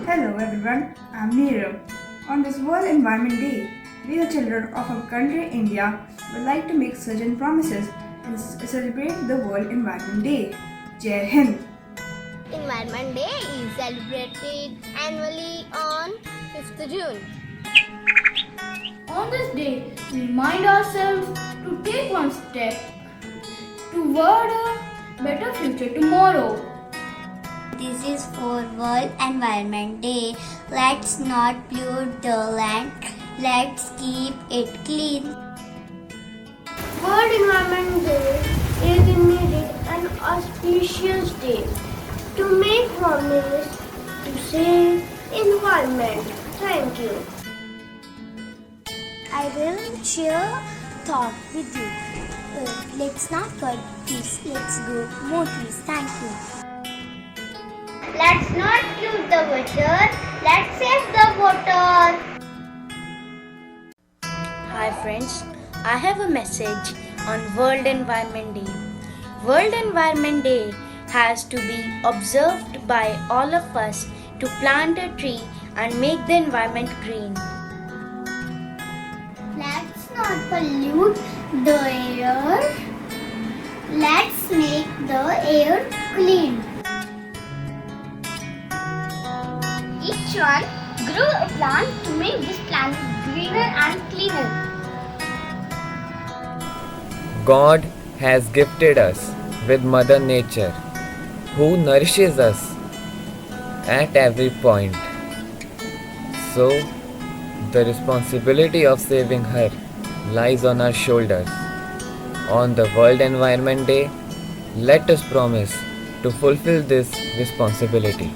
Hello everyone, I'm Neerav. On this World Environment Day, we the children of our country India would like to make certain promises and celebrate the World Environment Day. Jai Hind! Environment Day is celebrated annually on 5th June. On this day, we remind ourselves to take one step toward a better future tomorrow. This is for World Environment Day. Let's not pollute the land. Let's keep it clean. World Environment Day is indeed an auspicious day to make promise to save environment. Thank you. I will share thought with you. Let's not cut trees. Let's grow more trees. Thank you. Let's not pollute the water. Let's save the water. Hi friends, I have a message on World Environment Day. World Environment Day has to be observed by all of us to plant a tree and make the environment green. Let's not pollute the air. Let's make the air clean. Each one grow a plant to make this planet greener and cleaner. God has gifted us with Mother Nature, who nourishes us at every point. So, the responsibility of saving her lies on our shoulders. On the World Environment Day, let us promise to fulfill this responsibility.